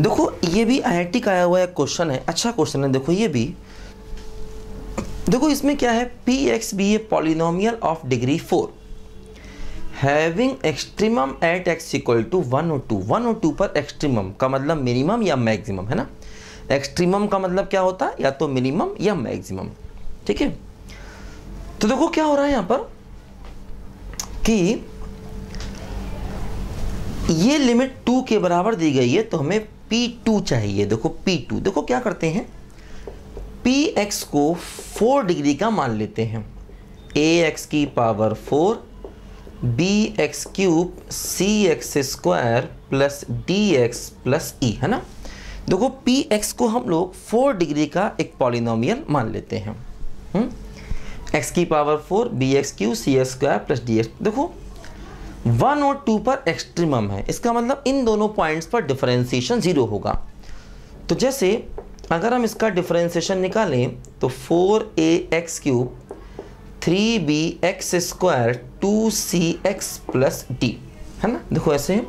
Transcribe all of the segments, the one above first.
देखो ये भी IIT का आया हुआ एक क्वेश्चन है, अच्छा क्वेश्चन है। देखो ये भी, देखो इसमें क्या है, p x be a polynomial of degree 4 having extremum at x equal to 1 और 2। 1 और 2 पर एक्सट्रीमम का मतलब मिनिमम या मैक्सिमम है ना। एक्सट्रीमम का मतलब क्या होता है, या तो मिनिमम या मैक्सिमम, ठीक है। तो देखो क्या हो रहा है यहां पर कि ये लिमिट 2 के बराबर दी गई है, तो हमें P2 चाहिए। देखो P2, देखो क्या करते हैं, Px को 4 डिग्री का मान लेते हैं, ax की power 4 bx cube cx square plus dx plus e, है ना। देखो Px को हम लोग 4 डिग्री का एक पॉलिनोमियल मान लेते हैं, x की power 4 bx cube cx square plus dx। देखो 1 और 2 पर एक्सट्रीमम है, इसका मतलब इन दोनों पॉइंट्स पर डिफरेंशिएशन 0 होगा। तो जैसे अगर हम इसका डिफरेंशिएशन निकालें तो 4ax cube 3bx square 2cx plus d, है ना। देखो ऐसे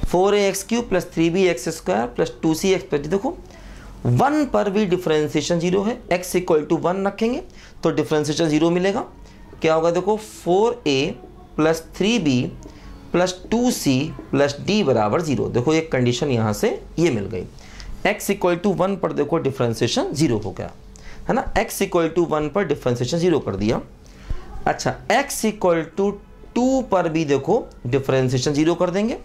4ax cube plus 3bx square plus 2cx plus d। देखो 1 पर भी डिफरेंशिएशन 0 है, x इक्वल टू 1 रखेंगे तो डिफरेंशिएशन 0 मिलेगा। क्या होगा, देखो 4a plus 3b plus 2c plus d बराबर 0। देखो एक कंडीशन यहाँ से ये मिल गई। x इक्वल टू 1 पर देखो डिफरेंशिएशन 0 हो गया, है ना। x इक्वल टू 1 पर डिफरेंशिएशन 0 कर दिया। अच्छा x इक्वल टू 2 पर भी देखो डिफरेंशिएशन 0 कर देंगे,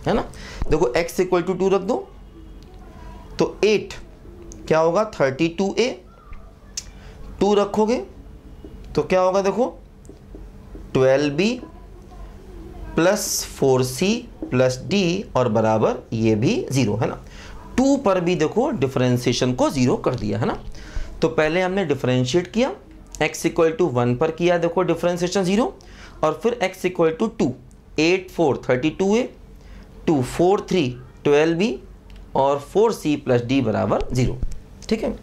है ना। देखो x इक्वल टू 2 रख दो तो 8 क्या होगा 32a, 2 रखोगे तो क्या होगा, देखो 12b plus 4c plus d और बराबर ये भी 0, है ना। 2 पर भी देखो डिफरेंशिएशन को 0 कर दिया, है ना। तो पहले हमने डिफरेंशिएट किया, x इक्वल टू 1 पर किया, देखो डिफरेंशिएशन 0, और फिर x equal to 2 8 4 32a 2 4 3 12b और 4c प्लस d बराबर 0, ठीक है।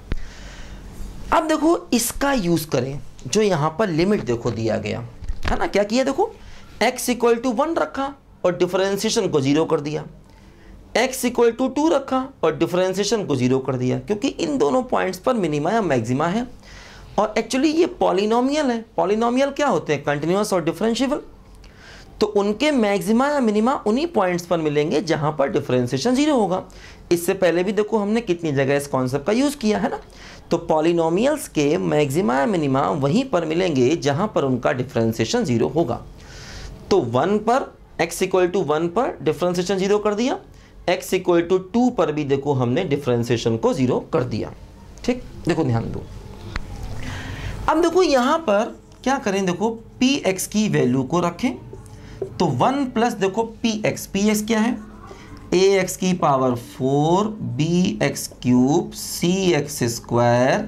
अब देखो इसका यूज करें, जो यहां पर लिमिट देखो दिया गया है ना। क्या किया, देखो x इक्वल टू 1 रखा और डिफरेंशिएशन को 0 कर दिया, x इक्वल टू 2 रखा और डिफरेंशिएशन को 0 कर दिया, क्योंकि इन दोनों पॉइंट्स पर मिनिमा या मैक्सिमा है। और एक्चुअली ये पॉलिनोमियल है। पॉलिनोमियल क्या होते हैं, कंटिन्यूअस और डिफरेंशिएबल। तो उनके मैक्सिमा या मिनिमा उन्हीं पॉइंट्स पर मिलेंगे जहां पर डिफरेंशिएशन 0 होगा। इससे पहले भी देखो हमने कितनी जगह इस कॉन्सेप्ट का यूज किया है ना। तो पॉलिनोमियल्स के मैक्सिमा या मिनिमा वहीं पर मिलेंगे जहां पर उनका डिफरेंशिएशन 0 होगा। तो 1 पर x इक्वल टू 1 पर डिफरेंशिएशन 0 कर दिया, x इक्वल टू 2 पर भी देखो हमने डिफरेंशिएशन को 0 कर दिया, ठीक। देखो ध्यान दो, अब देखो यहां पर क्या करें, देखो px की वैल्यू को रखें तो 1 प्लस देखो px क्या है, ax की power 4 bx cube cx square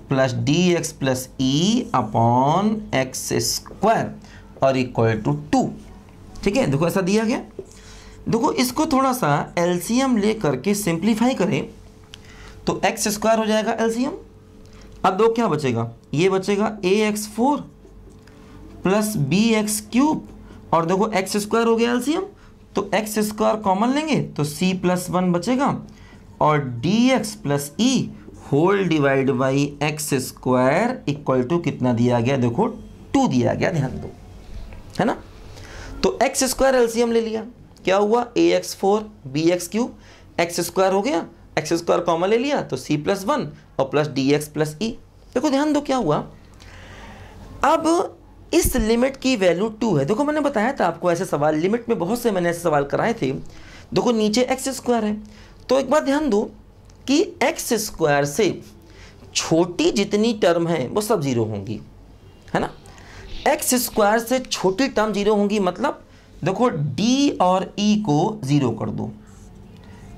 plus dx plus e upon x square और इक्वल टू 2, ठीक है। देखो ऐसा दिया गया। देखो इसको थोड़ा सा एलसीएम ले करके सिंप्लीफाई करें तो x स्क्वायर हो जाएगा एलसीएम। अब दो क्या बचेगा, ये बचेगा ax4 प्लस bx क्यूब और देखो x स्क्वायर हो गया एलसीएम, तो x स्क्वायर कॉमन लेंगे तो c प्लस 1 बचेगा और dx plus e whole divide by x square equal to कितना दिया गया, देखो 2 दिया गया, ध्यान दो, है ना। तो x स्क्वायर एलसीएम ले लिया, क्या हुआ ax4 bx cube, x square हो गया, x स्क्वायर कॉमन ले लिया तो c प्लस 1 और प्लस dx प्लस e। देखो ध्यान दो क्या हुआ, अब इस लिमिट की वैल्यू 2 है। देखो मैंने बताया था आपको ऐसे सवाल, लिमिट में बहुत से मैंने ऐसे सवाल कराए थे। देखो नीचे x स्क्वायर है, तो एक बात ध्यान दो कि x स्क्वायर से छोटी जितनी टर्म है वो सब 0 होंगी, है ना। x स्क्वायर से छोटी टर्म 0 होंगी, मतलब देखो d और e को 0 कर दो,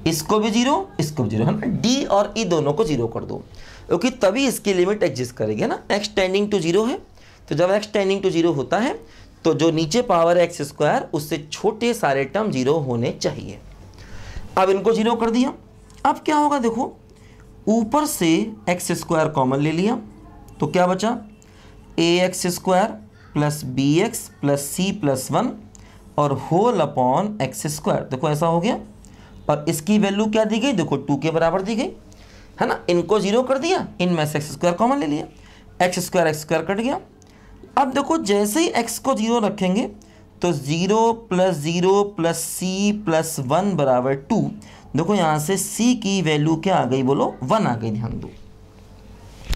इसको भी 0 इसको भी 0, है ना। d और e दोनों को 0 कर दो, क्योंकि तभी इसकी लिमिट एग्जिस्ट करेगी, है ना। x टेंडिंग टू 0 है, तो जब x टेंडिंग टू 0 होता है तो जो नीचे पावर x स्क्वायर उससे छोटे सारे टर्म 0 होने चाहिए। अब इनको 0 कर दिया, अब क्या होगा, देखो ऊपर से x स्क्वायर कॉमन ले लिया तो क्या बचा ax square plus bx plus c plus 1 और होल अपॉन x स्क्वायर। देखो ऐसा हो गया, और इसकी वैल्यू क्या दी गई, देखो 2 के बराबर दी गई है ना। इनको 0 कर दिया, इनमें से x स्क्वायर कॉमन ले लिया, x स्क्वायर कट गया। अब देखो जैसे ही x को 0 रखेंगे तो 0 + 0 + c + 1 बराबर 2। देखो यहाँ से c की वैल्यू क्या आ गई, बोलो 1 आ गई, ध्यान दो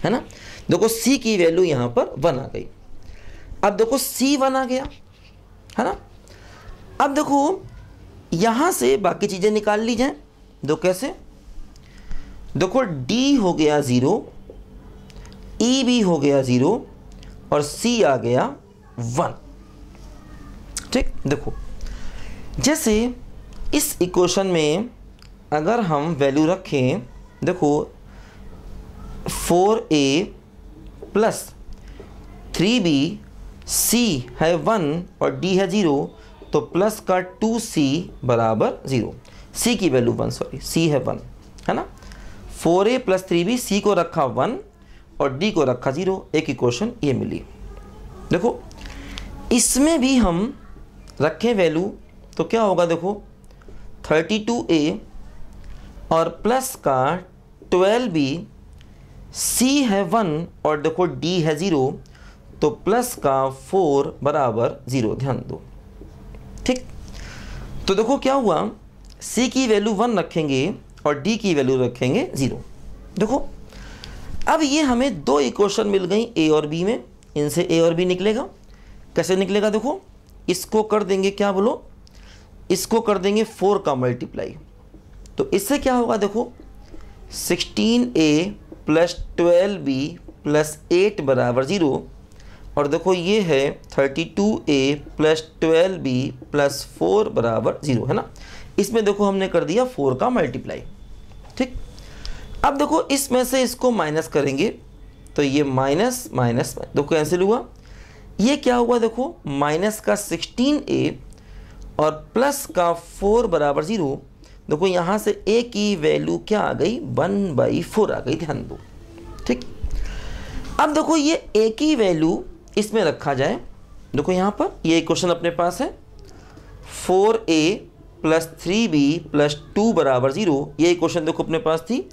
है ना। देखो c की वैल्यू यहाँ पर 1 आ गई। अब देखो c 1 आ गया है ना। अब देखो यहाँ से बाकी चीज़ें निकाल ली जाएं। दो कैसे, देखो d हो गया 0, e भी हो गया 0 और c आ गया 1। ठीक, देखो जैसे इस इक्वेशन में अगर हम वैल्यू रखें, देखो 4a + 3b, c है 1 और d है 0, तो प्लस का 2c बराबर 0। c की वैल्यू 1, सॉरी c है 1 है ना। 4a + 3b, c को रखा 1 और d को रखा 0, एक इक्वेशन ये मिली। देखो इसमें भी हम रखें वैल्यू तो क्या होगा, देखो 32a और प्लस का 12b, c है 1 और देखो d है 0, तो प्लस का 4 बराबर 0, ध्यान दो। ठीक, तो देखो क्या हुआ, c की वैल्यू 1 रखेंगे और d की वैल्यू रखेंगे 0। देखो अब ये हमें दो इक्वेशन मिल गई a और b में, इनसे a और b निकलेगा। कैसे निकलेगा, देखो इसको कर देंगे क्या बोलो, इसको कर देंगे 4 का मल्टीप्लाई, तो इससे क्या होगा, देखो 16a + 12b + 8 बराबर 0। और देखो ये है 32a + 12b + 4 बराबर 0 है ना। इसमें देखो हमने कर दिया 4 का मल्टीप्लाई। ठीक, अब देखो इसमें से इसको माइनस करेंगे तो ये माइनस माइनस देखो कैंसिल हुआ। ये क्या हुआ, देखो माइनस का 16a और प्लस का 4 बराबर 0। देखो यहाँ से a की वैल्यू क्या आ गई, 1/4 आ गई, ध्यान दो। ठीक, अब देखो ये a की वैल्यू इसमें रखा जाए, देखो यहाँ पर ये इक्वेशन अपने पास है 4a + 3b + 2 बराबर 0। ये इक्वेशन देखो अपने पास थी,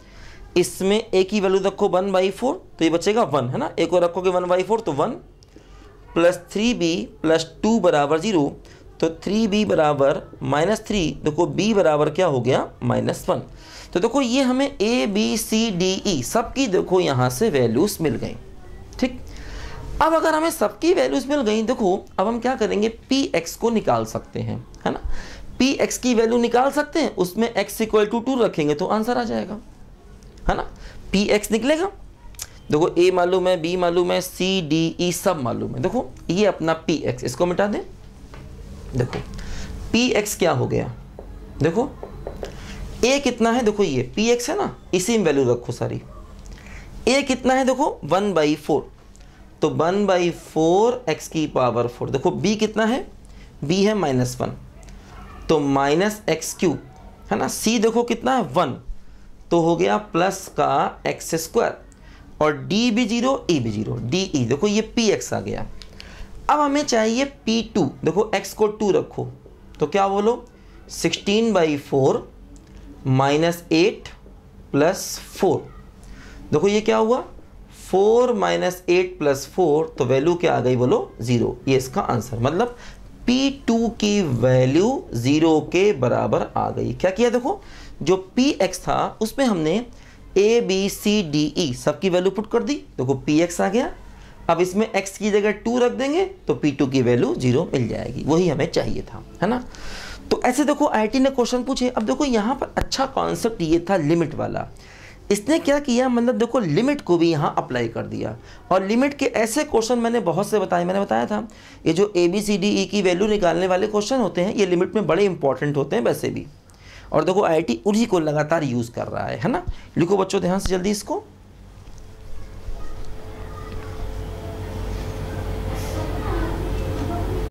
इसमें a की वैल्यू रखो 1/4 तो ये बचेगा 1 है ना। a को रखोगे 1/4 तो 1 + 3b + 2 बराबर 0, तो 3b बराबर -3। देखो b बराबर क्या हो गया, -1। तो देखो ये हमें a b c d e सबकी देखो यहाँ से वैल्यूज मिल गई। ठीक, अब अगर हमें सबकी वैल्यूज मिल गई, देखो अब हम क्या करेंगे, px को निकाल सकते हैं है ना। px की वैल्यू निकाल सकते हैं, उसमें x = 2 रखेंगे तो आंसर आ जाएगा है ना। px निकलेगा, देखो a मालूम है, b मालूम है, c d e सब मालूम है। देखो ये अपना px, इसको मिटा दें। देखो px क्या हो गया, देखो a कितना है, देखो ये px है ना, इसी में वैल्यू रखो सारी। a कितना है, देखो 1/4, तो 1/4 x की पावर 4। देखो b कितना है, b है -1, तो -x³ है ना। c देखो कितना है 1, तो हो गया प्लस का x², और d भी 0 e भी 0, de देखो ये px आ गया। अब हमें चाहिए p2, देखो x को 2 रखो तो क्या बोलो, 16/4 -8 + 4। देखो ये क्या हुआ, 4 - 8 + 4, तो वैल्यू क्या आ गई, बोलो 0। ये इसका आंसर, मतलब p2 की वैल्यू 0 के बराबर आ गई। क्या किया, देखो जो px था उसमें हमने a b c d e सबकी वैल्यू पुट कर दी, देखो px आ गया। अब इसमें x की जगह 2 रख देंगे तो p2 की वैल्यू 0 मिल जाएगी, वही हमें चाहिए था है ना। तो ऐसे देखो IIT ने क्वेश्चन पूछे। अब देखो यहाँ पर अच्छा कॉन्सेप्ट ये था लिमिट वाला। इसने क्या किया, मतलब देखो लिमिट को भी यहाँ अप्लाई कर दिया, और लिमिट के ऐसे क्वेश्चन मैंने बहुत से बताए। मैंने बताया था ये जो ABCDE की वैल्यू निकालने वाले क्वेश्चन होते हैं, ये लिमिट में बड़े इंपॉर्टेंट होते हैं वैसे भी। और देखो IIT उन्हीं को लगातार यूज़ कर रहा है ना। लिखो बच्चों ध्यान से जल्दी इसको।